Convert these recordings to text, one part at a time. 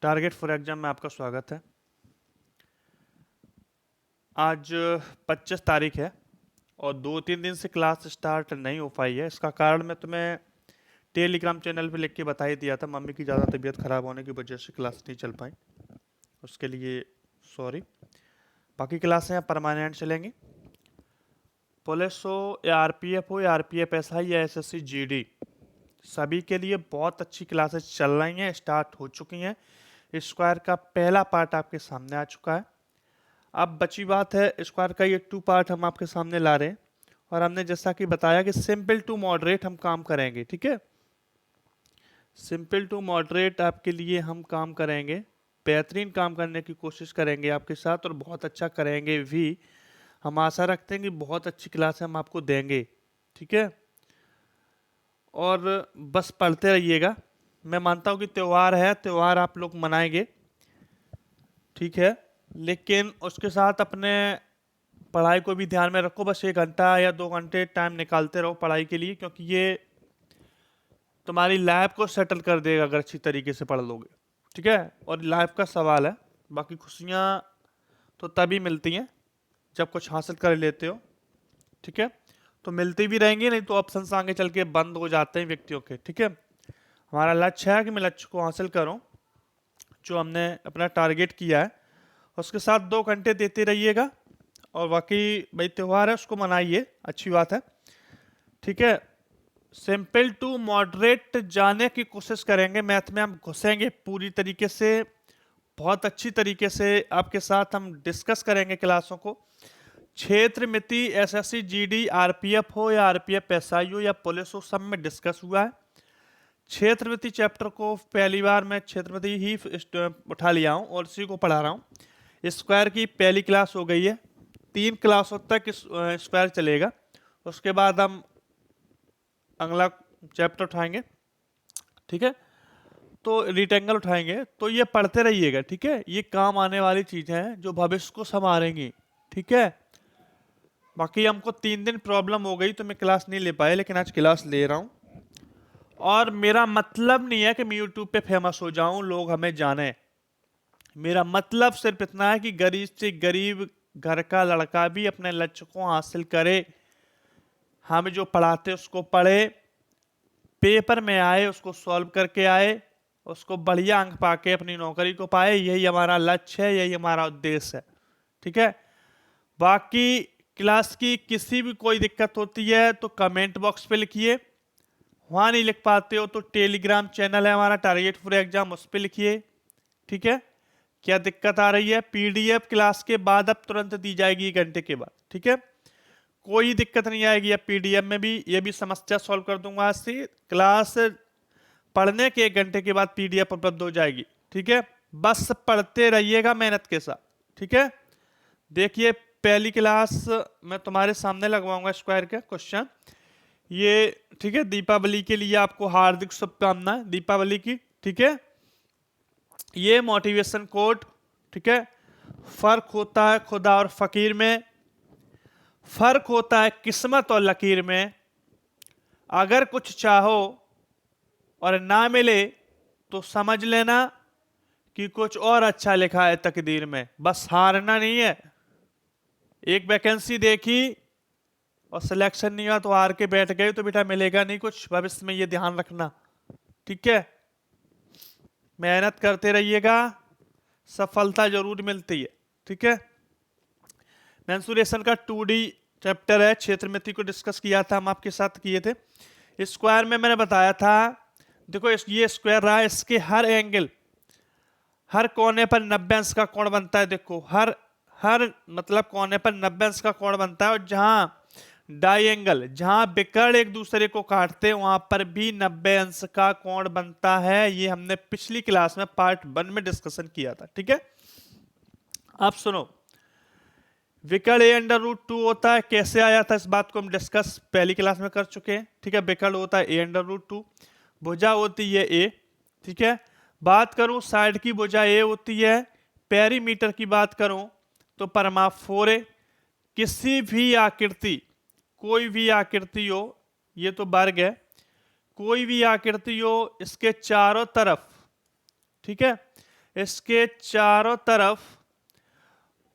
Target for exam में आपका स्वागत है। आज 25 तारीख है और 2-3 दिन से क्लास स्टार्ट नहीं हो पाई है। इसका कारण मैं तुम्हें टेलीग्राम चैनल पे लिख के बता ही दिया था। मम्मी की ज़्यादा तबीयत ख़राब होने की वजह से क्लास नहीं चल पाई, उसके लिए सॉरी। बाकी क्लासें परमानेंट चलेंगी। पुलिस हो या आरपीएफ हो या आरपीएफ एसआई या एसएससी जीडी, सभी के लिए बहुत अच्छी क्लासेस चल रही हैं, स्टार्ट हो चुकी हैं। स्क्वायर का पहला पार्ट आपके सामने आ चुका है। अब बची बात है स्क्वायर का ये 2 पार्ट हम आपके सामने ला रहे हैं और हमने जैसा कि बताया कि सिंपल टू मॉडरेट हम काम करेंगे। ठीक है, सिंपल टू मॉडरेट आपके लिए हम काम करेंगे, बेहतरीन काम करने की कोशिश करेंगे आपके साथ और बहुत अच्छा करेंगे भी। हम आशा रखते हैं कि बहुत अच्छी क्लास हम आपको देंगे। ठीक है, और बस पढ़ते रहिएगा। मैं मानता हूँ कि त्यौहार है, त्यौहार आप लोग मनाएंगे, ठीक है, लेकिन उसके साथ अपने पढ़ाई को भी ध्यान में रखो। बस 1 घंटा या 2 घंटे टाइम निकालते रहो पढ़ाई के लिए, क्योंकि ये तुम्हारी लाइफ को सेटल कर देगा अगर अच्छी तरीके से पढ़ लोगे। ठीक है, और लाइफ का सवाल है। बाकी खुशियाँ तो तभी मिलती हैं जब कुछ हासिल कर लेते हो। ठीक है, तो मिलती भी रहेंगी, नहीं तो ऑप्शन आगे चल के बंद हो जाते हैं व्यक्तियों के। ठीक है, हमारा लक्ष्य है कि मैं लक्ष्य को हासिल करूं जो हमने अपना टारगेट किया है। उसके साथ 2 घंटे देते रहिएगा और बाकी भाई त्यौहार है उसको मनाइए, अच्छी बात है। ठीक है, सिंपल टू मॉडरेट जाने की कोशिश करेंगे। मैथ में हम घुसेंगे पूरी तरीके से, बहुत अच्छी तरीके से आपके साथ हम डिस्कस करेंगे क्लासों को। क्षेत्र मिति एसएससी जीडी आरपीएफ हो या आरपीएफ एसआई हो या पुलिस हो, सब में डिस्कस हुआ है। क्षेत्रमिति चैप्टर को पहली बार मैं क्षेत्रमिति ही उठा लिया हूँ और इसी को पढ़ा रहा हूँ। स्क्वायर की पहली क्लास हो गई है, 3 क्लासों तक स्क्वायर चलेगा। उसके बाद हम अगला चैप्टर उठाएंगे। ठीक है, तो रिक्टेंगल उठाएंगे। तो ये पढ़ते रहिएगा, ठीक है, ये काम आने वाली चीजें हैं जो भविष्य को संवारेंगी। ठीक है, बाकी हमको 3 दिन प्रॉब्लम हो गई तो मैं क्लास नहीं ले पाया, लेकिन आज क्लास ले रहा हूँ। और मेरा मतलब नहीं है कि मैं यूट्यूब पे फेमस हो जाऊं, लोग हमें जाने। मेरा मतलब सिर्फ इतना है कि गरीब से गरीब घर का लड़का भी अपने लक्ष्य को हासिल करे। हम जो पढ़ाते उसको पढ़े, पेपर में आए उसको सॉल्व करके आए, उसको बढ़िया अंक पाके अपनी नौकरी को पाए। यही हमारा लक्ष्य है, यही हमारा उद्देश्य है। ठीक है, बाकी क्लास की किसी भी कोई दिक्कत होती है तो कमेंट बॉक्स पे लिखिए। वहां नहीं लिख पाते हो तो टेलीग्राम चैनल है हमारा टारगेट फॉर एग्जाम, उस पर लिखिए। ठीक है, क्या दिक्कत आ रही है? पीडीएफ क्लास के बाद अब तुरंत दी जाएगी 1 घंटे के बाद। ठीक है, कोई दिक्कत नहीं आएगी। अब पीडीएफ में भी ये भी समस्या सॉल्व कर दूंगा आज से। क्लास पढ़ने के 1 घंटे के बाद पीडीएफ उपलब्ध हो जाएगी। ठीक है, बस पढ़ते रहिएगा मेहनत के साथ। ठीक है, देखिए पहली क्लास मैं तुम्हारे सामने लगवाऊंगा स्क्वायर के क्वेश्चन ये। ठीक है, दीपावली के लिए आपको हार्दिक शुभकामनाएं दीपावली की। ठीक है, ये मोटिवेशन कोट। ठीक है, फर्क होता है खुदा और फकीर में, फर्क होता है किस्मत और लकीर में। अगर कुछ चाहो और ना मिले तो समझ लेना कि कुछ और अच्छा लिखा है तकदीर में। बस हारना नहीं है। एक वैकेंसी देखी और सिलेक्शन नहीं हुआ तो हार के बैठ गए तो बेटा मिलेगा नहीं कुछ भविष्य में, ये ध्यान रखना। ठीक है, मेहनत करते रहिएगा, सफलता जरूर मिलती है। ठीक है, मेंसुरेशन का 2D चैप्टर है, क्षेत्रमिति को डिस्कस किया था हम आपके साथ, किए थे। स्क्वायर में मैंने बताया था, देखो ये स्क्वायर रहा, इसके हर एंगल, हर कोने पर 90 अंश का कोण बनता है। देखो हर हर मतलब कोने पर 90 अंश का कोण बनता है, और जहां डायंगल, जहां विकर्ण एक दूसरे को काटते हैं वहां पर भी 90 अंश का कोण बनता है। ये हमने पिछली क्लास में पार्ट 1 में डिस्कशन किया था। ठीक है, आप सुनो, विकर्ण a√2 होता है। कैसे आया था इस बात को हम डिस्कस पहली क्लास में कर चुके हैं। ठीक है, विकर्ण होता है a√2, भुजा होती है a। ठीक है, बात करूं साइड की, भुजा a होती है। पेरीमीटर की बात करूं तो परिमाप 4 है। किसी भी आकृति, कोई भी आकृति हो, ये तो वर्ग है, कोई भी आकृति हो, इसके चारों तरफ, ठीक है, इसके चारों तरफ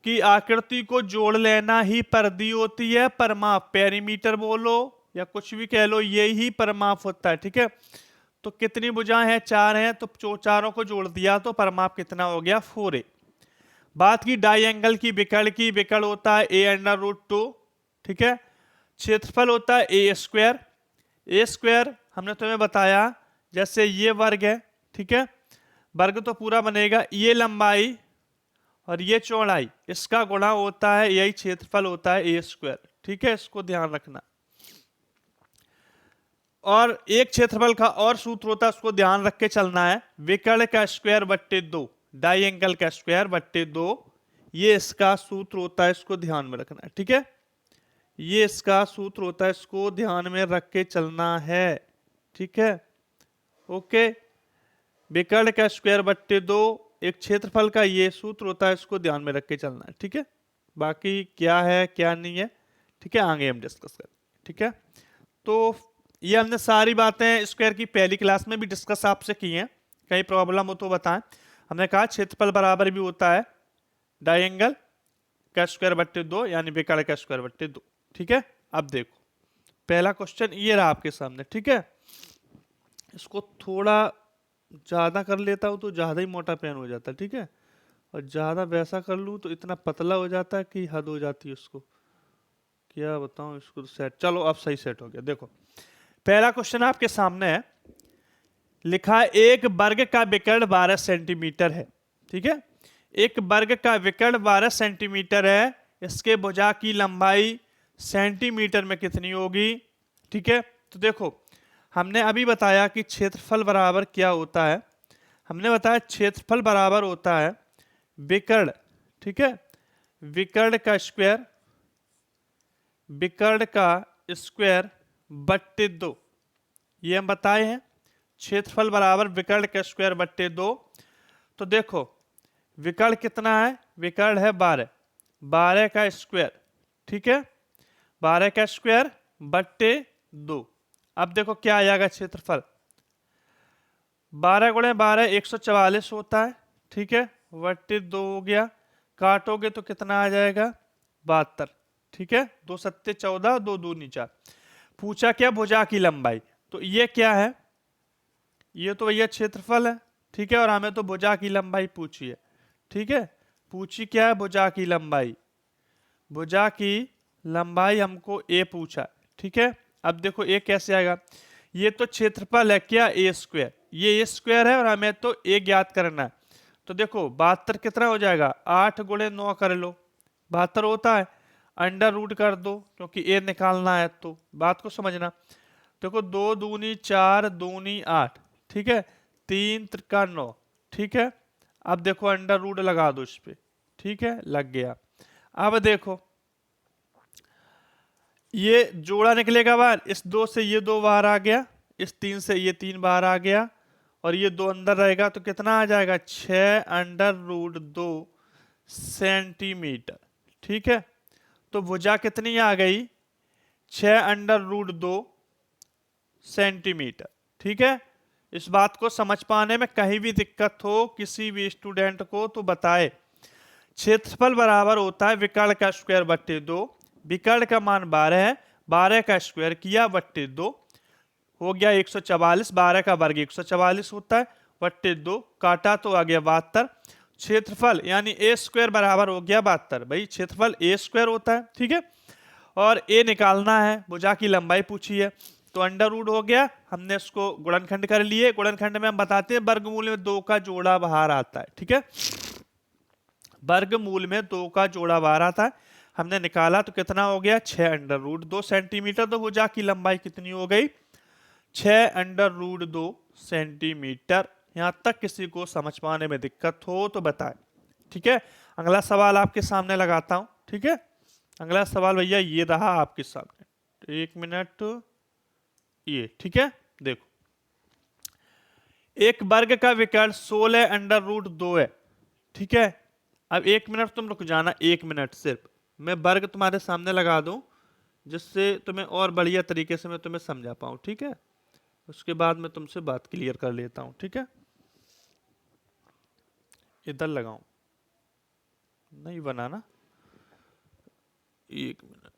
की आकृति को जोड़ लेना ही परिधि होती है। परिमाप, पेरीमीटर बोलो या कुछ भी कह लो, ये ही परिमाप होता है। ठीक है, तो कितनी भुजाएं हैं? 4 हैं, तो चारों को जोड़ दिया तो परिमाप कितना हो गया? 4a। बात की डाई एंगल की, विकर्ण की, विकर्ण होता है a√2। ठीक है, क्षेत्रफल होता है ए स्क्वायर। ए स्क्वायर हमने तुम्हें बताया, जैसे ये वर्ग है, ठीक है, वर्ग तो पूरा बनेगा, ये लंबाई और ये चौड़ाई, इसका गुणा होता है, यही क्षेत्रफल होता है ए स्क्वायर। ठीक है, इसको ध्यान रखना। और एक क्षेत्रफल का और सूत्र होता है, उसको ध्यान रख के चलना है, विकर्ण का स्क्वायर बट्टे 2, डाई एंगल का स्क्वायर बट्टे 2, ये इसका सूत्र होता है, इसको ध्यान में रखना है। ठीक है, ये इसका सूत्र होता है, इसको ध्यान में रख के चलना है। ठीक है, ओके, विकर्ण का स्क्वायर बट्टे 2, एक क्षेत्रफल का ये सूत्र होता है, इसको ध्यान में रख के चलना है। ठीक है, बाकी क्या है क्या नहीं है, ठीक है, आगे हम डिस्कस करेंगे। ठीक है, तो ये हमने सारी बातें स्क्वायर की पहली क्लास में भी डिस्कस आपसे की हैं, कहीं प्रॉब्लम हो तो बताएं। हमने कहा क्षेत्रफल बराबर भी होता है डाई एंगल का स्क्वायर बट्टे 2, यानी विकर्ण का स्क्वायर बट्टे 2। ठीक है, अब देखो पहला क्वेश्चन ये रहा आपके सामने। ठीक है, इसको थोड़ा ज्यादा कर लेता हूं तो ज्यादा ही मोटा पेन हो जाता है। ठीक है, और ज्यादा वैसा कर लूं तो इतना पतला हो जाता है कि हद हो जाती है, उसको क्या बताऊं, इसको तो सेट, चलो अब सही सेट हो गया। देखो पहला क्वेश्चन आपके सामने है, लिखा है एक वर्ग का विकर्ण 12 सेंटीमीटर है। ठीक है, एक वर्ग का विकर्ण 12 सेंटीमीटर है, इसके भुजा की लंबाई सेंटीमीटर में कितनी होगी? ठीक है, तो देखो हमने अभी बताया कि क्षेत्रफल बराबर क्या होता है, हमने बताया क्षेत्रफल बराबर होता है विकर्ण, ठीक है, विकर्ण का स्क्वायर, विकर्ण का स्क्वायर बट्टे 2, ये हम बताए हैं, क्षेत्रफल बराबर विकर्ण का स्क्वायर बट्टे 2। तो देखो विकर्ण कितना है? विकर्ण है 12, 12 का स्क्वायर, ठीक है, 12 का स्क्वायर बट्टे 2। अब देखो क्या आ जाएगा क्षेत्रफल, 12 गुणे 12 144 होता है, ठीक है, बट्टे 2 हो गया, काटोगे तो कितना आ जाएगा? 72। ठीक है, 2 सत्ते 14, 2 दूनी 4। पूछा क्या? भुजा की लंबाई, तो ये क्या है? ये तो भैया क्षेत्रफल है, ठीक है, और हमें तो भुजा की लंबाई पूछी है। ठीक है, पूछी क्या है? भुजा की लंबाई, भुजा की लंबाई हमको ए पूछा। ठीक है, अब देखो ए कैसे आएगा, ये तो क्षेत्रफल है क्या? ए स्क्वायर, ये ए स्क्वायर है और हमें तो ए ज्ञात करना है। तो देखो 72 कितना हो जाएगा? 8 गुणे 9 कर लो, 72 होता है, अंडर रूट कर दो क्योंकि ए निकालना है, तो बात को समझना। देखो 2 दूनी 4, दूनी 8, ठीक है, 3 त्रिका 9, ठीक है, अब देखो अंडर रूट लगा दो इस पे, ठीक है, लग गया। अब देखो ये जोड़ा निकलेगा बाहर, इस 2 से ये 2 बाहर आ गया, इस 3 से ये 3 बाहर आ गया, और ये 2 अंदर रहेगा, तो कितना आ जाएगा? 6 अंडर रूट 2 सेंटीमीटर। ठीक है, तो भुजा कितनी आ गई? 6 अंडर रूट 2 सेंटीमीटर। ठीक है, इस बात को समझ पाने में कहीं भी दिक्कत हो किसी भी स्टूडेंट को तो बताए। क्षेत्रफल बराबर होता है विकर्ण का स्क्वायर बट्टे 2, विकर्ण का मान 12 है, 12 का स्क्वायर किया बट्टे 2 हो गया 144, 12 का वर्ग 144 होता है, बट्टे 2 काटा तो आ गया 72। क्षेत्रफल यानी ए स्क्वायर बराबर हो गया 72, भाई क्षेत्रफल ए स्क्वायर होता है। ठीक है, और ए निकालना है, भुजा की लंबाई पूछी है, तो अंडर रूट हो गया, हमने इसको गुणनखंड कर लिए। गुणनखंड में हम बताते हैं वर्गमूल में 2 का जोड़ा बाहर आता है। ठीक है, वर्गमूल में 2 का जोड़ा बाहर आता है, हमने निकाला तो कितना हो गया? 6 अंडर रूट 2 सेंटीमीटर। तो भुजा की लंबाई कितनी हो गई? 6 अंडर रूट 2 सेंटीमीटर। यहां तक किसी को समझ पाने में दिक्कत हो तो बताएं। ठीक है, अगला सवाल आपके सामने लगाता हूं। ठीक है, अगला सवाल भैया ये रहा आपके सामने, 1 मिनट, ये ठीक है, देखो एक वर्ग का विकर्ण 16 अंडर रूट 2 है। ठीक है, अब 1 मिनट तुम रुक जाना, 1 मिनट सिर्फ मैं वर्ग तुम्हारे सामने लगा दूं, जिससे तुम्हें और बढ़िया तरीके से मैं तुम्हें समझा पाऊं। ठीक है, उसके बाद मैं तुमसे बात क्लियर कर लेता हूं। ठीक है, इधर लगाऊं, नहीं बना ना, 1 मिनट।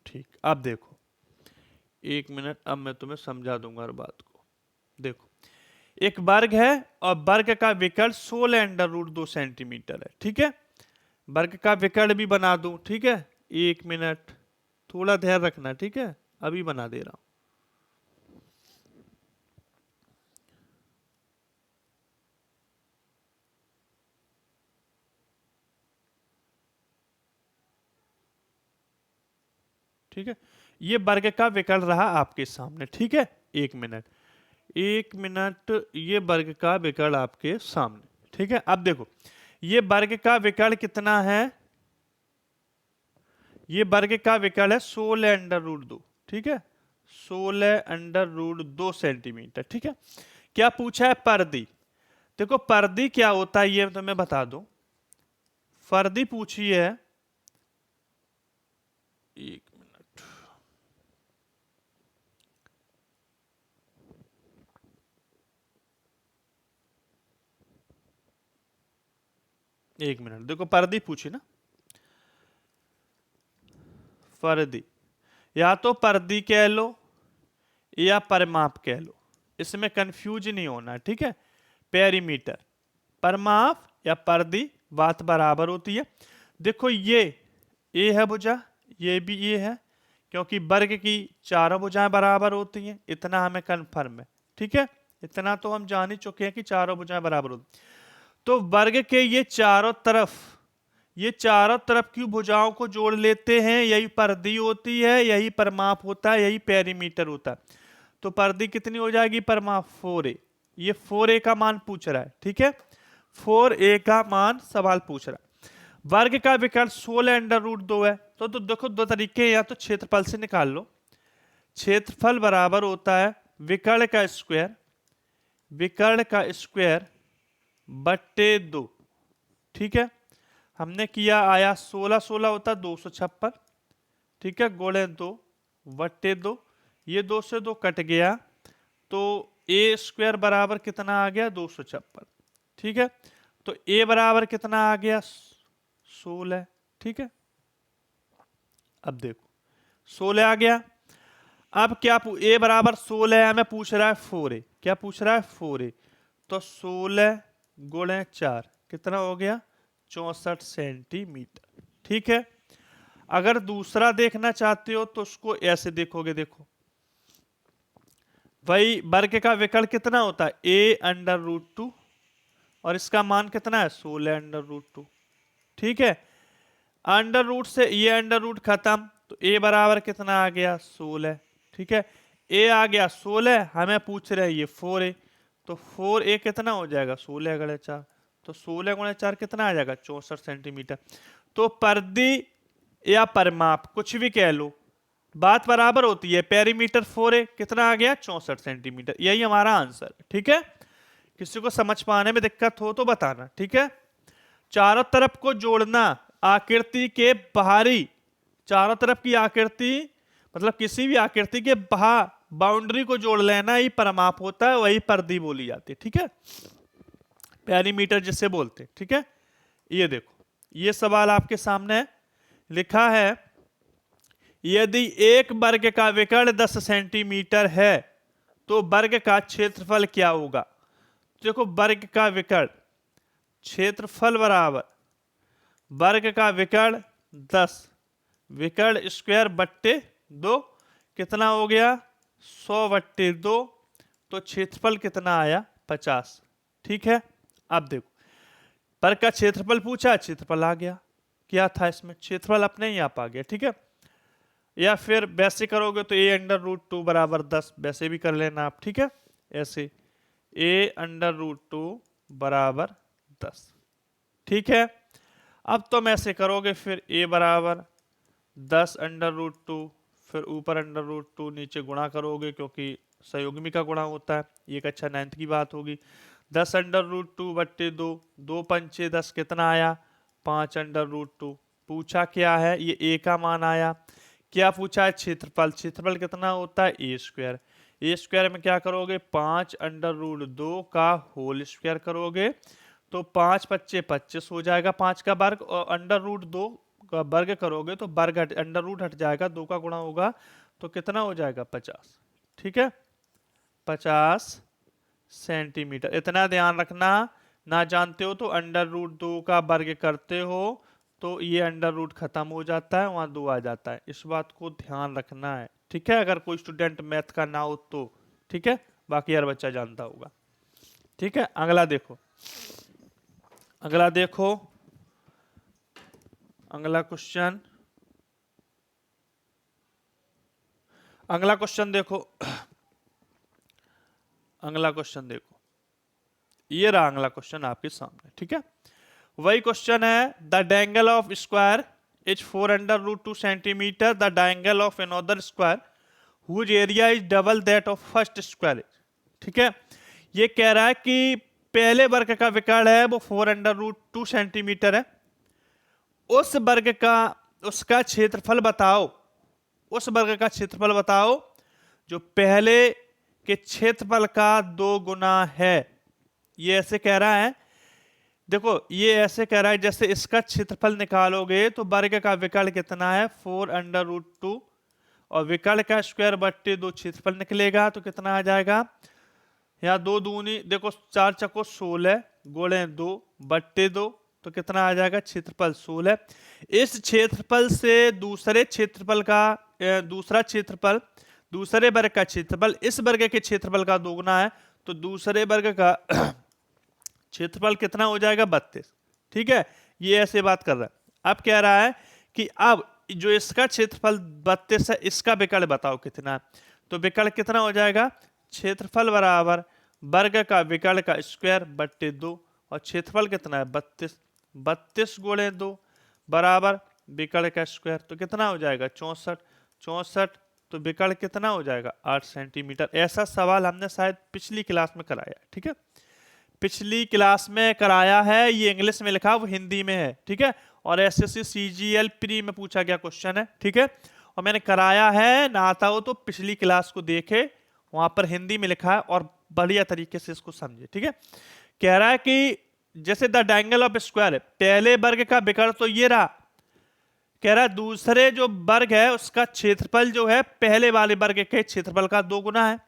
ठीक, अब देखो 1 मिनट, अब मैं तुम्हें समझा दूंगा हर बात को। देखो एक वर्ग है और वर्ग का विकर्ण 16√2 सेंटीमीटर है, ठीक है। वर्ग का विकर्ण भी बना दूं, ठीक है। 1 मिनट, थोड़ा ध्यान रखना, ठीक है, अभी बना दे रहा हूं। ठीक है, ये वर्ग का विकर्ण रहा आपके सामने, ठीक है। 1 मिनट, 1 मिनट, ये वर्ग का विकर्ण आपके सामने, ठीक है। अब देखो ये वर्ग का विकर्ण कितना है, ये वर्ग का विकर्ण है 16√2, ठीक है, 16√2 सेंटीमीटर, ठीक है। क्या पूछा है, परिधि। देखो परिधि क्या होता है ये तो मैं बता दूं। परिधि पूछी है, 1 मिनट, 1 मिनट, देखो परिधि पूछी ना, परिधि या तो परिधि कह लो या परिमाप कह लो, इसमें कंफ्यूज नहीं होना, ठीक है। पेरीमीटर, परिमाप या परिधि बात बराबर होती है। देखो ये ए है भुजा, ये भी ए है, क्योंकि वर्ग की चारों भुजाएं बराबर होती हैं, इतना हमें कन्फर्म है, ठीक है। इतना तो हम जान ही चुके हैं कि चारों भुजाएं बराबर होती। तो वर्ग के ये चारों तरफ, ये चारों तरफ की भुजाओं को जोड़ लेते हैं, यही परिधि होती है, यही परिमाप होता है, यही पेरीमीटर होता है। तो परिधि कितनी हो जाएगी, परिमाप 4a। ये 4a का मान पूछ रहा है, ठीक है, 4a का मान सवाल पूछ रहा है। वर्ग का विकर्ण 16√2 है, तो देखो दो तरीके हैं, या तो क्षेत्रफल से निकाल लो। क्षेत्रफल बराबर होता है विकर्ण का स्क्वायर, विकर्ण का स्क्वायर बट्टे 2, ठीक है। हमने किया, आया 16 16 होता 256, ठीक है, गुणे 2 बट्टे 2, ये 2 से 2 कट गया, तो ए स्क्वायर बराबर कितना आ गया, 256, ठीक है। तो ए बराबर कितना आ गया, 16, ठीक है। अब देखो 16 आ गया। अब क्या ए बराबर 16 है, हमें पूछ रहा है 4a, क्या पूछ रहा है, 4a। तो 16 गुणे 4 कितना हो गया, 64 सेंटीमीटर, ठीक है। अगर दूसरा देखना चाहते हो तो उसको ऐसे देखोगे, देखो भाई वर्ग का विकर्ण कितना होता है, a√2, और इसका मान कितना है, 16√2, ठीक है। अंडर रूट से ये अंडर रूट खत्म, तो a बराबर कितना आ गया, 16, ठीक है। a आ गया 16, हमें पूछ रहे हैं ये 4a, तो 4a कितना हो जाएगा, 16 गुणे 4, तो 16 गुणे 4 कितना आ जाएगा, 64 सेंटीमीटर। तो परिधि या परिमाप कुछ भी कह लो, बात बराबर होती है, पेरीमीटर 4a कितना आ गया, 64 सेंटीमीटर, यही हमारा आंसर, ठीक है। किसी को समझ पाने में दिक्कत हो तो बताना, ठीक है। चारों तरफ को जोड़ना, आकृति के बाहरी, चारों तरफ की आकृति मतलब किसी भी आकृति के बाहर बाउंड्री को जोड़ लेना ही परिमाप होता है, वही परिधि बोली जाती है, ठीक है, पेरीमीटर जिसे बोलते हैं, ठीक है। ये देखो ये सवाल आपके सामने है, लिखा है यदि एक वर्ग का विकर्ण 10 सेंटीमीटर है तो वर्ग का क्षेत्रफल क्या होगा। देखो वर्ग का विकर्ण, क्षेत्रफल बराबर वर्ग का विकर्ण 10, विकर्ण स्क्वायर बट्टे 2, कितना हो गया, 100/2, तो क्षेत्रफल कितना आया, 50, ठीक है। अब देखो वर्ग का क्षेत्रफल पूछा, क्षेत्रफल आ गया, क्या था इसमें, क्षेत्रफल अपने ही आप आ गया, ठीक है। या फिर वैसे करोगे तो a√2 बराबर 10, वैसे भी कर लेना आप, ठीक है, ऐसे a√2 बराबर 10, ठीक है। अब तुम ऐसे करोगे, फिर a बराबर 10√2, फिर ऊपर √2 नीचे गुणा करोगे, क्योंकि संयुग्मी का गुणा होता है, ये एक अच्छा 9th की बात होगी। 10√2/2, 2 पंचे 10 कितना आया, 5√2। पूछा क्या है, ये a का मान आया। क्या पूछा है, क्षेत्रफल, क्षेत्रफल कितना होता है, a स्क्वायर, ए स्क्वायर में क्या करोगे, 5 अंडर रूट 2 का होल स्क्वायर करोगे तो 5 पच्चे 25 हो जाएगा 5 का वर्ग, और अंडर रूट 2 का वर्ग करोगे तो वर्ग अंडर रूट हट जाएगा, 2 का गुणा होगा तो कितना हो जाएगा 50। ठीक है, 50 सेंटीमीटर। इतना ध्यान रखना, ना जानते हो तो अंडर रूट 2 का वर्ग करते हो तो ये अंडर रूट खत्म हो जाता है, वहां 2 आ जाता है, इस बात को ध्यान रखना है। ठीक है, अगर कोई स्टूडेंट मैथ का ना हो तो। ठीक है, बाकी हर बच्चा जानता होगा। ठीक है, अगला देखो, अगला देखो, अगला क्वेश्चन, अगला क्वेश्चन देखो, अगला क्वेश्चन देखो, ये रहा अगला क्वेश्चन आपके सामने। ठीक है, वही क्वेश्चन है, the diagonal of square is 4 under root 2 centimetre, the diagonal of another square whose area is double that of first square. ठीक है, ये कह रहा है कि पहले वर्ग का विकर्ण है वो 4 अंडर रूट 2 सेंटीमीटर है, उस वर्ग का उसका क्षेत्रफल बताओ, उस वर्ग का क्षेत्रफल बताओ जो पहले के क्षेत्रफल का 2 गुना है। ये ऐसे कह रहा है, देखो ये ऐसे कह रहा है जैसे इसका क्षेत्रफल निकालोगे तो वर्ग का विकर्ण कितना है 4 अंडर रूट 2, और विकर्ण का स्क्वायर बट्टे 2 क्षेत्रफल निकलेगा तो कितना आ जाएगा, यहाँ 2 दूनी देखो 4 चको 16 गुणे 2 बट्टे 2 तो कितना आ जाएगा क्षेत्रफल 16। इस क्षेत्रफल से दूसरे क्षेत्रफल का दूसरा क्षेत्रफल, दूसरे वर्ग का क्षेत्रफल इस वर्ग के क्षेत्रफल का 2 गुना है तो दूसरे वर्ग का क्षेत्रफल कितना हो जाएगा 32। ठीक है, ये ऐसे बात कर रहा है। अब कह रहा है कि अब जो इसका क्षेत्रफल 32 है इसका विकर्ण बताओ कितना है, तो विकर्ण कितना हो जाएगा, क्षेत्रफल बराबर वर्ग का विकर्ण का स्क्वायर बट्टे 2, और क्षेत्रफल कितना है 32, 32 गुणे 2 बराबर विकर्ण का स्क्वायर तो कितना हो जाएगा 64, 64 तो विकर्ण कितना हो जाएगा 8 सेंटीमीटर। ऐसा सवाल हमने शायद पिछली क्लास में कराया। ठीक है, पिछली क्लास में कराया है, ये इंग्लिश में लिखा वो हिंदी में है। ठीक है, और एसएससी सीजीएल प्री में पूछा गया क्वेश्चन है। ठीक है, और मैंने कराया है, ना आता हो तो पिछली क्लास को देखे, वहां पर हिंदी में लिखा है और बढ़िया तरीके से इसको समझे। ठीक है, कह रहा है कि जैसे द डायंगल ऑफ स्क्वायर है, पहले वर्ग का विकर्ण तो ये रहा, कह रहा है दूसरे जो वर्ग है उसका क्षेत्रफल जो है पहले वाले वर्ग के क्षेत्रफल का 2 गुना है,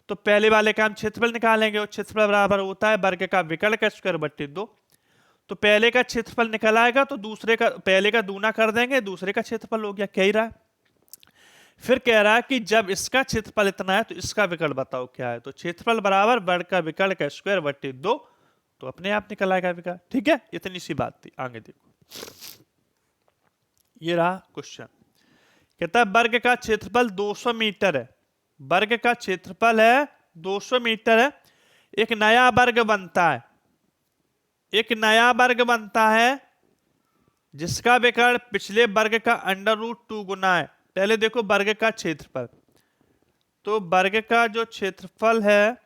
तो पहले वाले का हम क्षेत्रफल निकालेंगे, और क्षेत्रफल बराबर होता है वर्ग का विकर्ण का स्क्वायर बट्टे 2, तो पहले का क्षेत्रफल निकल आएगा तो दूसरे का पहले का दूना कर देंगे, दूसरे का क्षेत्रफल हो गया, कह ही रहा है। फिर कह रहा है कि जब इसका क्षेत्रफल इतना है तो इसका विकर्ण बताओ क्या है, तो क्षेत्रफल बराबर वर्ग का विकर्ण का स्क्वायर बट्टे 2, तो अपने आप निकल आएगा विकर्ण। ठीक है, इतनी सी बात थी। आगे देखो, ये रहा क्वेश्चन, कहता है वर्ग का क्षेत्रफल 200 मीटर है, वर्ग का क्षेत्रफल है 200 मीटर है, एक नया वर्ग बनता है, एक नया वर्ग बनता है जिसका विकर्ण पिछले वर्ग का अंडर रूट 2 गुना है। पहले देखो वर्ग का क्षेत्रफल, तो वर्ग का जो क्षेत्रफल है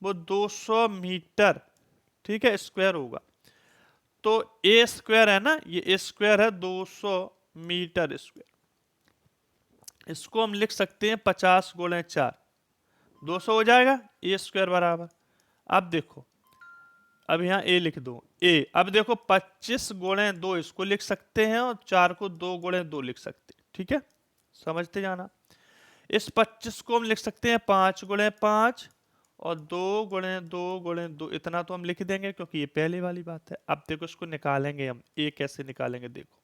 वो 200 मीटर, ठीक है, स्क्वायर होगा, तो ए स्क्वायर है ना, ये ए स्क्वायर है 200 मीटर स्क्वायर, इसको हम लिख सकते हैं 50 गुणे 4, 200 हो जाएगा, ए स्क्वायर बराबर। अब देखो, अब यहाँ ए लिख दो ए, अब देखो 25 गुणे 2 इसको लिख सकते हैं और 4 को 2 गुणे 2 लिख सकते हैं। ठीक है, समझते जाना। इस 25 को हम लिख सकते हैं 5 गुणे 5 और 2 गुणे 2 गुणे 2, इतना तो हम लिख देंगे क्योंकि ये पहले वाली बात है। अब देखो इसको निकालेंगे हम, ए कैसे निकालेंगे देखो,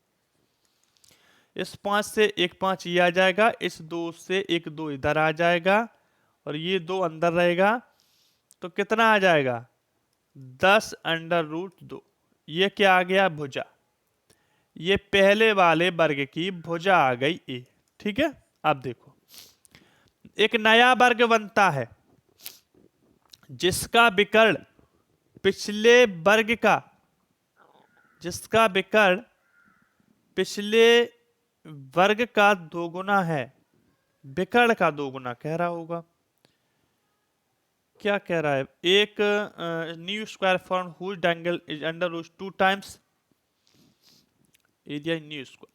इस 5 से एक 5 ये आ जाएगा, इस 2 से एक 2 इधर आ जाएगा और ये 2 अंदर रहेगा, तो कितना आ जाएगा 10 अंडर रूट 2। ये क्या आ गया भुजा, ये पहले वाले वर्ग की भुजा आ गई ए। ठीक है, अब देखो एक नया वर्ग बनता है जिसका विकर्ण पिछले वर्ग का, जिसका विकर्ण पिछले वर्ग का 2 गुना है, विकर्ण का 2 गुना कह रहा होगा, क्या कह रहा है, एक new square form whose diagonal is under root 2 times area new square.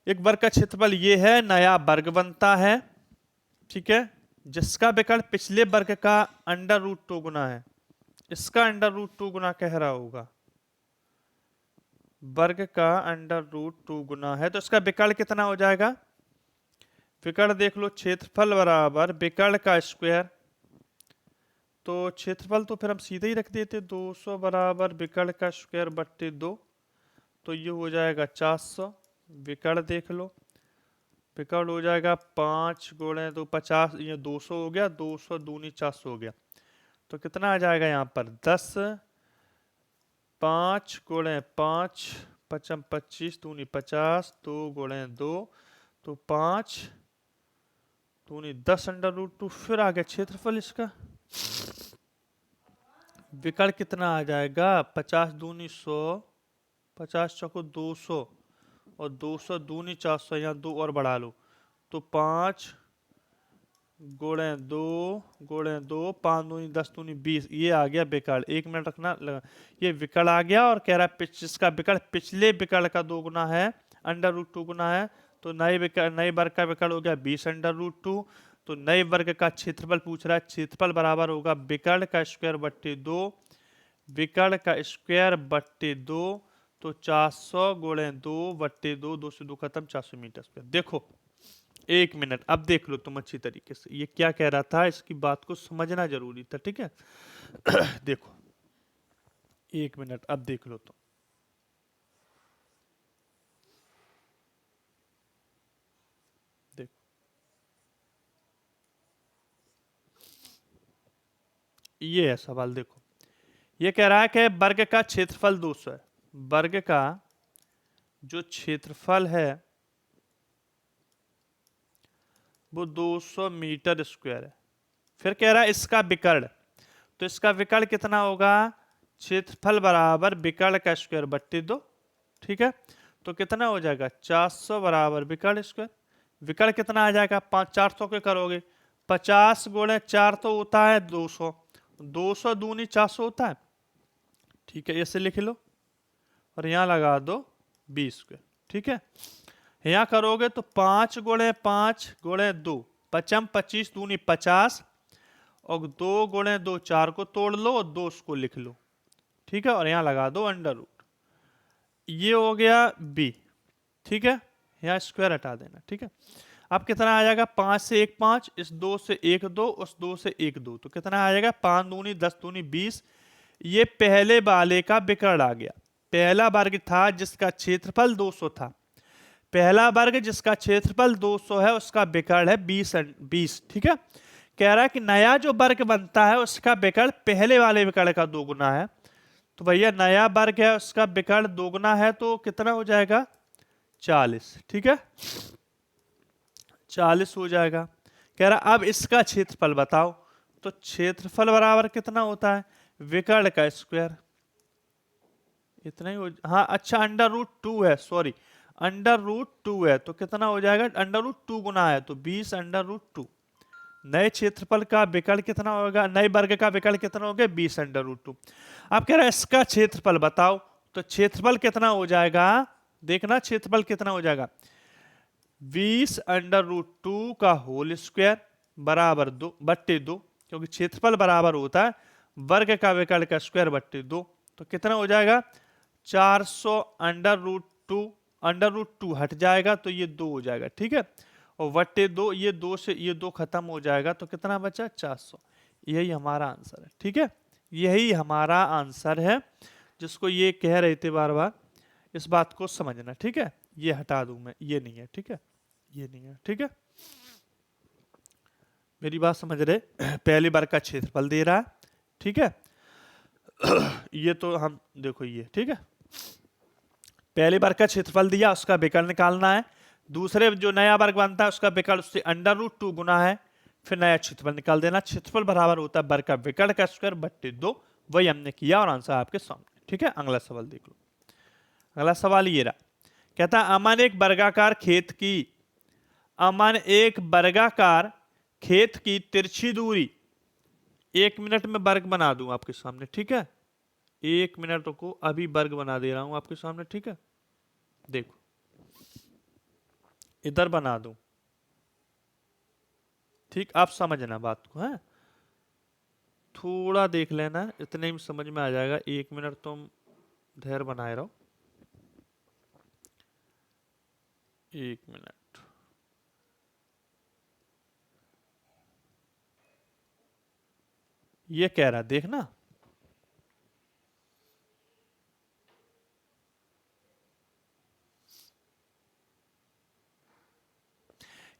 एक वर्ग का क्षेत्रफल ये है, नया वर्ग बनता है, ठीक है, जिसका विकर्ण पिछले वर्ग का अंडर रूट 2 गुना है, इसका अंडर रूट 2 गुना कह रहा होगा, वर्ग का अंडर रूट 2 गुना है, तो इसका विकर्ण कितना हो जाएगा? विकर्ण देख लो, क्षेत्रफल बराबर विकर्ण का स्क्वायर, तो क्षेत्रफल तो फिर हम सीधे ही रख देते, 200 बराबर विकर्ण का स्क्वायर बट्टे 2, तो ये हो जाएगा 400। विकर्ण देख लो, विकर्ण हो जाएगा 5 गुणे 2 50, ये 200 हो गया, 200 दूनी 400 हो गया, तो कितना आ जाएगा यहाँ पर 10, 5 गुणे 5 पचम 25 दूनी 50, 2 गुणे 2 तो 5 दूनी 10 अंडर रूट 2। फिर आ गया क्षेत्रफल इसका, विकर्ण कितना आ जाएगा 50 दूनी 100, 50 चौको 200 और 200 दूनी 400, यहाँ 2 और बढ़ा लो तो 5 गुणे 2 गुणे 2, 5 दूनी 10 दूनी 20, ये आ गया विकर्ण। 1 मिनट रखना ये विकर्ण आ गया, और कह रहा है इसका विकर्ण पिछले विकर्ण का 2 गुना है, अंडर रूट 2 गुना है, तो नए वर्ग का विकर्ण हो गया 20 अंडर रूट 2। तो नए वर्ग का क्षेत्रफल पूछ रहा है, क्षेत्रफल बराबर होगा विकर्ण का स्क्वायर बट्टे 2, विकर्ण का स्क्वायर बट्टे 2, तो 400 गुणे 2 बट्टे 2, 2 से 2 खत्म, 400 मीटर स्क्वायर। देखो 1 मिनट, अब देख लो तुम अच्छी तरीके से ये क्या कह रहा था, इसकी बात को समझना जरूरी था, ठीक है। देखो 1 मिनट, अब देख लो तुम, देखो ये है सवाल। देखो ये कह रहा है कि वर्ग का क्षेत्रफल 200 है, वर्ग का जो क्षेत्रफल है वो 200 मीटर स्क्वायर है। फिर कह रहा है इसका विकर्ण, तो इसका विकर्ण कितना होगा, क्षेत्रफल बराबर विकर्ण का स्क्वायर बट्टे 2, ठीक है। तो कितना हो जाएगा 400 बराबर विकर्ण स्क्वायर, विकर्ण कितना आ जाएगा 5 400 के करोगे 50 गुणे 4 तो होता है 200, 200 दूनी 400 होता है, ठीक है, ऐसे लिख लो और यहाँ लगा दो 20 स्क्वायर, ठीक है। यहाँ करोगे तो 5 गुणे 5 गुणे 2 पचम 25 दूनी 50, और 2 गुणे 2 4 को तोड़ लो और 2 उसको लिख लो, ठीक है, और यहाँ लगा दो अंडर रूट, ये हो गया b, ठीक है। यहाँ स्क्वायर हटा देना, ठीक है। अब कितना आ जाएगा 5 से 1 5, इस 2 से 1 2, उस 2 से 1 2, तो कितना आ जाएगा 5 दूनी 10 दूनी 20। ये पहले वाले का विकर्ण आ गया, पहला वर्ग था जिसका क्षेत्रफल 200 था, पहला वर्ग जिसका क्षेत्रफल 200 है उसका विकर्ण है 20, ठीक है। कह रहा है कि नया जो वर्ग बनता है उसका विकर्ण पहले वाले विकर्ण का 2 गुना है, तो भैया नया वर्ग है उसका विकर्ण 2 गुना है, तो कितना हो जाएगा 40, ठीक है, 40 हो जाएगा। कह रहा अब इसका क्षेत्रफल बताओ, तो क्षेत्रफल बराबर कितना होता है विकर्ण का स्क्वायर, इतना ही हो, हाँ अच्छा अंडर रूट 2 है, सॉरी अंडर रूट 2 है, तो कितना हो जाएगा अंडर रूट 2 गुना है, तो 20 अंडर रूट 2। नए क्षेत्रफल का विकर्ण कितना होगा, नए वर्ग का विकर्ण कितना होगा 20 अंडर रूट 2। अब कह रहा है इसका क्षेत्रफल बताओ, तो क्षेत्रफल कितना हो जाएगा, देखना क्षेत्रफल कितना हो जाएगा 20 अंडर रूट 2 का होल स्क्वायर बराबर 2 बट्टे 2, क्योंकि क्षेत्रफल बराबर होता है वर्ग का विकर्ण का स्क्वायर बट्टे 2, तो कितना हो जाएगा 400 अंडर रूट 2 हट जाएगा तो ये 2 हो जाएगा, ठीक है, और बट्टे 2, ये 2 से ये 2 खत्म हो जाएगा, तो कितना बचा 400। यही हमारा आंसर है, ठीक है, यही हमारा आंसर है, जिसको ये कह रहे थे बार बार, इस बात को समझना, ठीक है। ये हटा दूं मैं, ये नहीं है, ठीक है, ये नहीं है, ठीक है, मेरी बात समझ रहे। पहली बार का क्षेत्रफल दे रहा है, ठीक है, ये तो हम देखो ये, ठीक है, पहली बार का क्षेत्रफल दिया उसका विकर्ण निकालना है, दूसरे जो नया वर्ग बनता है उसका विकर्ण उससे अंडर रूट 2 गुना है, फिर नया क्षेत्रफल निकाल देना, क्षेत्रफल बराबर होता है वर्ग का विकर्ण का स्क्वायर बट्टे 2, वही हमने किया और आंसर आपके सामने, ठीक है। अगला सवाल देख लो, अगला सवाल ये रहा, कहता है अमन एक वर्गाकार खेत की तिरछी दूरी, 1 मिनट में वर्ग बना दूं आपके सामने, ठीक है, 1 मिनट को अभी वर्ग बना दे रहा हूं आपके सामने, ठीक है। देखो इधर बना दूं, ठीक, आप समझना बात को है, थोड़ा देख लेना, इतने में समझ में आ जाएगा। 1 मिनट तुम धैर्य बनाए रहो। 1 मिनट। ये कह रहा देखना,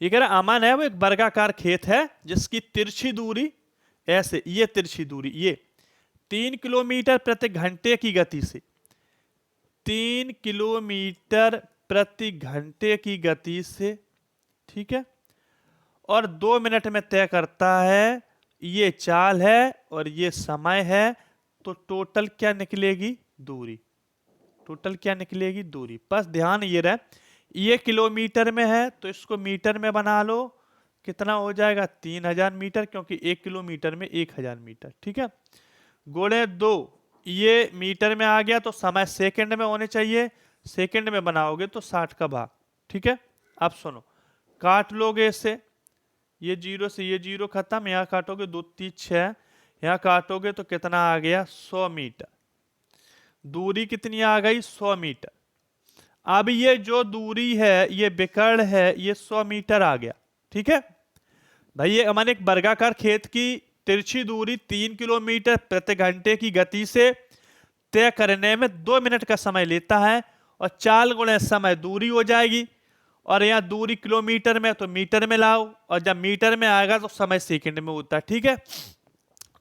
ये कह रहा अमन है वो एक वर्गाकार खेत है जिसकी तिरछी दूरी ऐसे, ये तिरछी दूरी ये 3 किलोमीटर प्रति घंटे की गति से, 3 किलोमीटर प्रति घंटे की गति से, ठीक है, और 2 मिनट में तय करता है, ये चाल है और ये समय है, तो टोटल क्या निकलेगी दूरी, टोटल क्या निकलेगी दूरी। बस ध्यान ये रहे, ये किलोमीटर में है तो इसको मीटर में बना लो, कितना हो जाएगा 3000 मीटर, क्योंकि 1 किलोमीटर में 1000 मीटर, ठीक है, गुणे 2, ये मीटर में आ गया तो समय सेकंड में होने चाहिए, सेकंड में बनाओगे तो 60 का भाग, ठीक है। अब सुनो, काट लोगे इसे, ये 0 से ये 0 खत्म, यहाँ काटोगे 2 3 6, यहाँ काटोगे तो कितना आ गया 100 मीटर, दूरी कितनी आ गई 100 मीटर। अब ये जो दूरी है, ये विकर्ण है, ये 100 मीटर आ गया, ठीक है भाई। ये हमारे एक वर्गाकार खेत की तिरछी दूरी 3 किलोमीटर प्रति घंटे की गति से तय करने में 2 मिनट का समय लेता है, और चाल गुणे समय दूरी हो जाएगी, और यहाँ दूरी किलोमीटर में तो मीटर में लाओ, और जब मीटर में आएगा तो समय सेकंड में होता है, ठीक है।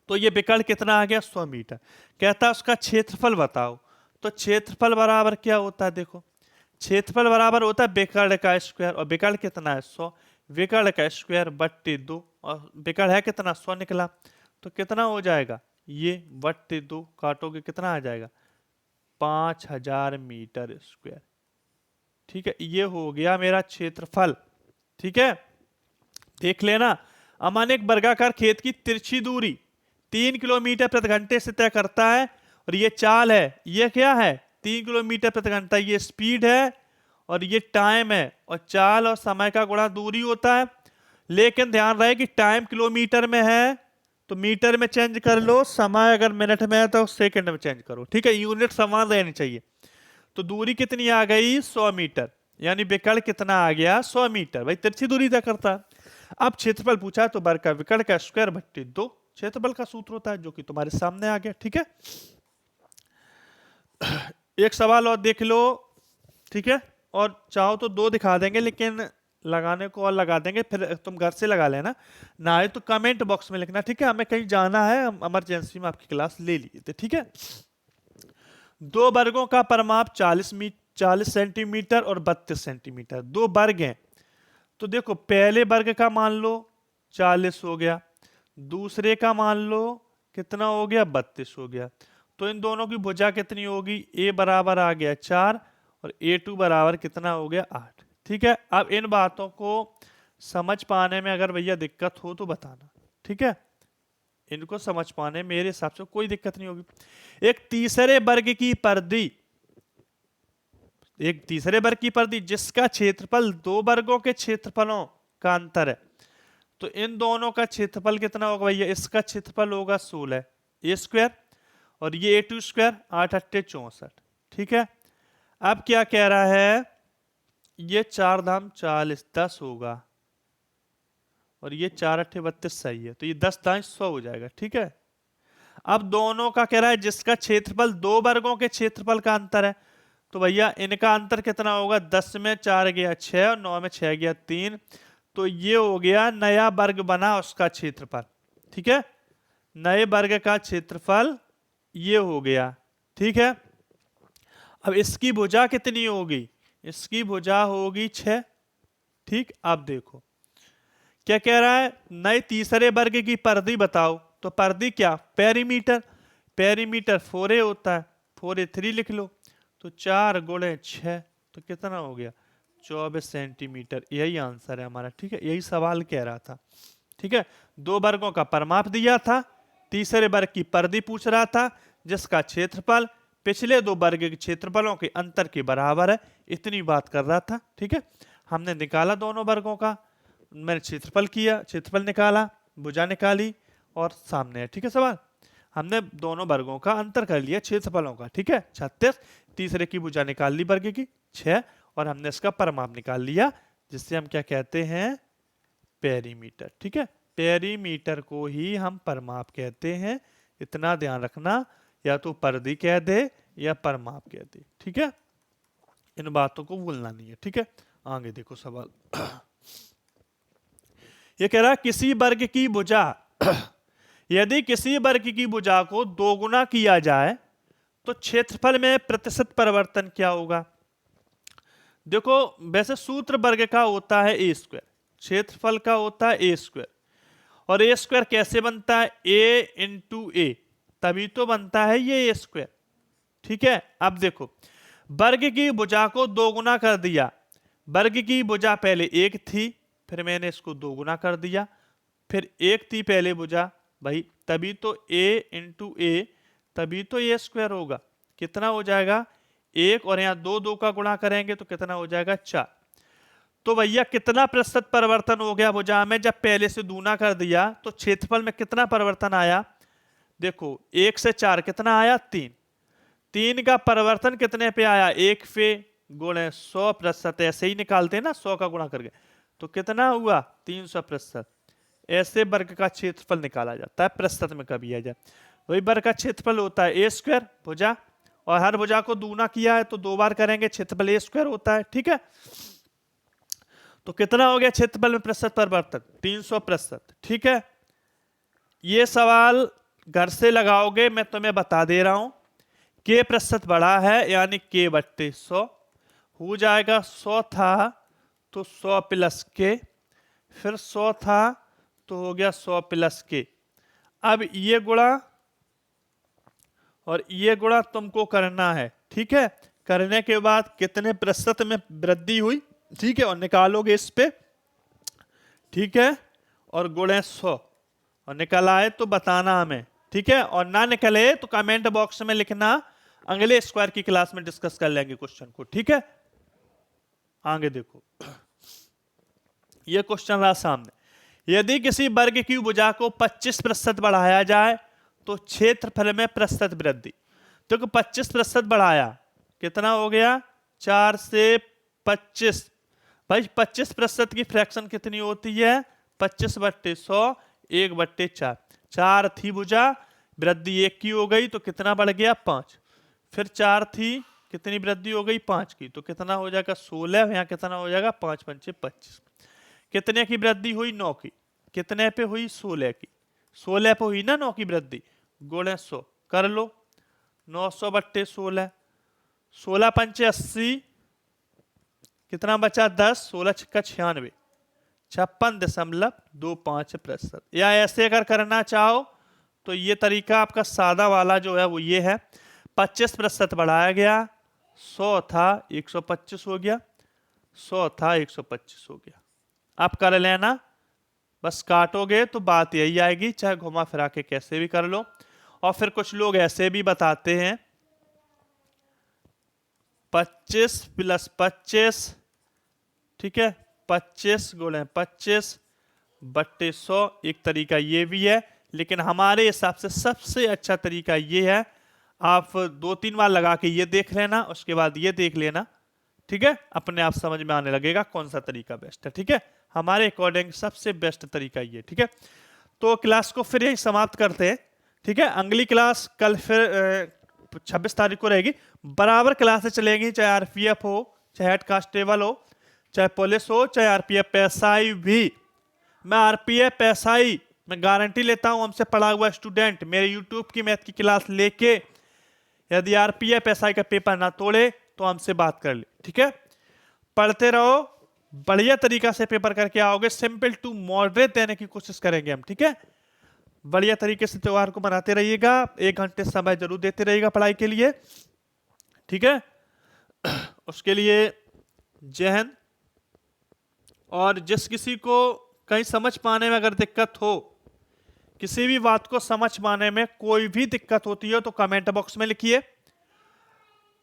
तो ये विकर्ण कितना आ गया 100 मीटर। कहता है उसका क्षेत्रफल बताओ, तो क्षेत्रफल बराबर क्या होता है, देखो क्षेत्रफल बराबर होता है विकर्ण का स्क्वायर, और विकर्ण कितना है 100, विकर्ण का स्क्वायर बट्टे 2, और विकर्ण है कितना 100 निकला, तो कितना हो जाएगा ये बट्टे 2, काटोगे कितना आ जाएगा 5000 मीटर स्क्वायर, ठीक है। ये हो गया मेरा क्षेत्रफल, ठीक है। देख लेना, अमन एक वर्गाकार खेत की तिरछी दूरी 3 किलोमीटर प्रति घंटे से तय करता है, और ये चाल है, ये क्या है 3 किलोमीटर प्रति घंटा, ये स्पीड है और ये टाइम है, और चाल और समय का गुणा दूरी होता है। लेकिन ध्यान रहे कि टाइम किलोमीटर में है तो मीटर में चेंज कर लो, समय अगर मिनट में है तो सेकंड में चेंज करो, ठीक है, यूनिट समान रहनी चाहिए। तो दूरी कितनी आ गई 100 मीटर, यानी विकर्ण कितना आ गया 100 मीटर, भाई तिरछी दूरी तय करता है। अब क्षेत्रफल पूछा तो वर्ग का विकर्ण का स्क्वायर बट्टे 2 क्षेत्रफल का सूत्र होता है, जो कि तुम्हारे सामने आ गया, ठीक है। एक सवाल और देख लो, ठीक है, और चाहो तो 2 दिखा देंगे, लेकिन लगाने को और लगा देंगे, फिर तुम घर से लगा लेना, ना है तो कमेंट बॉक्स में लिखना, ठीक है। हमें कहीं जाना है, हम इमरजेंसी में आपकी क्लास ले लिए थे, ठीक है। 2 वर्गों का परिमाप 40 सेंटीमीटर और 32 सेंटीमीटर, 2 वर्ग हैं। तो देखो पहले वर्ग का मान लो 40 हो गया, दूसरे का मान लो कितना हो गया 32 हो गया, तो इन दोनों की भुजा कितनी होगी, a बराबर आ गया 4 और a2 बराबर कितना हो गया 8, ठीक है। अब इन बातों को समझ पाने में अगर भैया दिक्कत हो तो बताना, ठीक है, इनको समझ पाने मेरे हिसाब से कोई दिक्कत नहीं होगी। एक तीसरे वर्ग की परिधि, एक तीसरे वर्ग की परिधि जिसका क्षेत्रफल 2 वर्गों के क्षेत्रफलों का अंतर है, तो इन दोनों का क्षेत्रफल कितना होगा भैया, इसका क्षेत्रफल होगा 16 ए स्क्वायर, और ये a2 स्क्वायर 8 8 64, ठीक है। अब क्या कह रहा है, ये 4 धाम 40 10 होगा, और ये 4 8 32 सही है, तो ये 10 दाएं 100 हो जाएगा, ठीक है। अब दोनों का कह रहा है जिसका क्षेत्रफल 2 वर्गों के क्षेत्रफल का अंतर है, तो भैया इनका अंतर कितना होगा, 10 में 4 गया 6 और 9 में 6 गया 3, तो ये हो गया नया वर्ग बना उसका क्षेत्रफल, ठीक है, नए वर्ग का क्षेत्रफल ये हो गया, ठीक है। अब इसकी भुजा कितनी होगी, इसकी भुजा होगी 6, ठीक। अब देखो क्या कह रहा है, नए तीसरे वर्ग की परिधि बताओ, तो परिधि क्या पेरीमीटर, पेरीमीटर 4a होता है, 4a 3 लिख लो, तो 4 गुणे 6 तो कितना हो गया 24 सेंटीमीटर, यही आंसर है हमारा, ठीक है, यही सवाल कह रहा था, ठीक है। 2 वर्गों का परिमाप दिया था, तीसरे वर्ग की परिधि पूछ रहा था जिसका क्षेत्रफल पिछले 2 वर्ग के क्षेत्रफलों के अंतर के बराबर है, इतनी बात कर रहा था, ठीक है। हमने निकाला दोनों वर्गों का, मैंने क्षेत्रफल किया, क्षेत्रफल निकाला, भुजा निकाली और सामने है। ठीक है सवाल, हमने दोनों वर्गों का अंतर कर लिया क्षेत्रफलों का। ठीक है, 36, तीसरे की भुजा निकाल ली वर्ग की 6, और हमने इसका परिमाप निकाल लिया, जिससे हम क्या कहते हैं, पेरीमीटर। ठीक है, पेरीमीटर को ही हम परिमाप कहते हैं, इतना ध्यान रखना, या तो परिधि कह दे या परिमाप कह दे। ठीक है, इन बातों को भूलना नहीं है। ठीक है, आगे देखो सवाल। ये कह रहा है किसी वर्ग की भुजा यदि किसी वर्ग की भुजा को दोगुना किया जाए तो क्षेत्रफल में प्रतिशत परिवर्तन क्या होगा। देखो वैसे सूत्र वर्ग का होता है ए स्क्वायर, क्षेत्रफल का होता है ए स्क्वायर, और ए स्क्वायर कैसे बनता है, ए इंटू ए, तभी तो बनता है ये ए स्क्वायर। ठीक है, अब देखो वर्ग की भुजा को दोगुना कर दिया, वर्ग की भुजा पहले एक थी, फिर मैंने इसको दोगुना कर दिया, फिर एक थी पहले भुजा, भाई तभी तो ए इंटू ए, तभी तो ए स्क्वायर होगा। कितना हो जाएगा, एक, और यहाँ दो दो का गुणा करेंगे तो कितना हो जाएगा, 4। तो भैया कितना प्रतिशत परिवर्तन हो गया भुजा में, जब पहले से दूना कर दिया तो क्षेत्रफल में कितना परिवर्तन आया। देखो 1 से 4 कितना आया, 3, 3 का परिवर्तन कितने पे आया, 1 पे, गुणे 100%, ऐसे ही निकालते हैं ना 100 का गुणा करके, तो कितना हुआ 300%। ऐसे वर्ग का क्षेत्रफल निकाला जाता है, प्रतिशत में कभी आ जाए। वही वर्ग का क्षेत्रफल होता है ए स्क्वायर भुजा, और हर भुजा को दूना किया है तो 2 बार करेंगे, क्षेत्रफल ए स्क्वायर होता है। ठीक है, तो कितना हो गया क्षेत्रफल में प्रतिशत परिवर्तन, 300%। ठीक है, ये सवाल घर से लगाओगे, मैं तुम्हें बता दे रहा हूं, के प्रतिशत बढ़ा है यानी के बट्टे 100 हो जाएगा। 100 था तो 100 प्लस के, फिर 100 था तो हो गया 100 प्लस के। अब ये गुणा और ये गुणा तुमको करना है। ठीक है, करने के बाद कितने प्रतिशत में वृद्धि हुई, ठीक है, और निकालोगे इस पे। ठीक है, और गुणे 100, और निकल आए तो बताना हमें। ठीक है, और ना निकले तो कमेंट बॉक्स में लिखना, अगले स्क्वायर की क्लास में डिस्कस कर लेंगे क्वेश्चन को। ठीक है, आगे देखो, ये क्वेश्चन रहा सामने, यदि किसी वर्ग की भुजा को 25% बढ़ाया जाए तो क्षेत्रफल में प्रतिशत वृद्धि। तो 25% बढ़ाया, कितना हो गया, 4 से 25। भाई 25% की फ्रैक्शन कितनी होती है, 25/100, 1/4, 4 थी भुजा, वृद्धि 1 की हो गई तो कितना बढ़ गया, 5, फिर 4 थी, कितनी वृद्धि हो गई, 5 की, तो कितना हो जाएगा 16, यहाँ कितना हो जाएगा 5 पंचे 25। कितने की वृद्धि हुई, 9 की, कितने पे हुई, 16 की, 16 पे हुई ना 9 की वृद्धि, गुणे 100 कर लो, 900/16, 16 पंचे 80, कितना बचा 10, 16 छक्का 96, 56.25%। या ऐसे अगर करना चाहो तो ये तरीका आपका सादा वाला जो है वो ये है, 25% बढ़ाया गया, 100 था 125 हो गया, 100 था 125 हो गया। अब कर लेना, बस काटोगे तो बात यही आएगी, चाहे घुमा फिरा के कैसे भी कर लो। और फिर कुछ लोग ऐसे भी बताते हैं 25 + 25, ठीक है, 25 × 25/100, एक तरीका ये भी है, लेकिन हमारे हिसाब से सबसे अच्छा तरीका ये है, आप 2-3 बार लगा के ये देख लेना, उसके बाद ये देख लेना। ठीक है, अपने आप समझ में आने लगेगा कौन सा तरीका बेस्ट है। ठीक है, हमारे अकॉर्डिंग सबसे बेस्ट तरीका ये। ठीक है, तो क्लास को फिर यही समाप्त करते हैं। ठीक है, अगली क्लास कल फिर 26 तारीख को रहेगी, बराबर क्लासेस चलेंगी, चाहे आरपीएफ हो, चाहे हेड कांस्टेबल हो, चाहे पुलिस हो, चाहे आरपीएफ एसआई भी। मैं आरपीएफ एसआई मैं गारंटी लेता हूं, हमसे पढ़ा हुआ स्टूडेंट मेरे यूट्यूब की मैथ की क्लास लेके यदि आरपीएफ एसआई का पेपर ना तोड़े तो हमसे बात कर ले। ठीक है, पढ़ते रहो, बढ़िया तरीका से पेपर करके आओगे, सिंपल टू मॉडरेट देने की कोशिश करेंगे हम। ठीक है, बढ़िया तरीके से त्योहार को मनाते रहिएगा, 1 घंटे समय जरूर देते रहिएगा पढ़ाई के लिए। ठीक है, उसके लिए जय हिंद। और जिस किसी को कहीं समझ पाने में अगर दिक्कत हो, किसी भी बात को समझ पाने में कोई भी दिक्कत होती है तो कमेंट बॉक्स में लिखिए।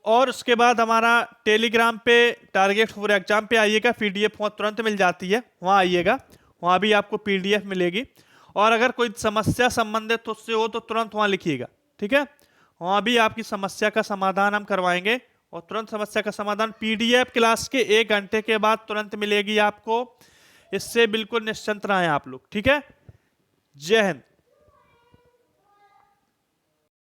और उसके बाद हमारा टेलीग्राम पे टारगेट फॉर एग्जाम पे आइएगा, पीडीएफ वहाँ तुरंत मिल जाती है, वहाँ आइएगा, वहां भी आपको पीडीएफ मिलेगी। और अगर कोई समस्या संबंधित उससे हो तो तुरंत वहां लिखिएगा, ठीक है। वहां भी आपकी समस्या का समाधान हम करवाएंगे, और तुरंत समस्या का समाधान पीडीएफ क्लास के 1 घंटे के बाद तुरंत मिलेगी आपको। इससे बिल्कुल निश्चिंत रहें आप लोग, ठीक है। जय हिंद।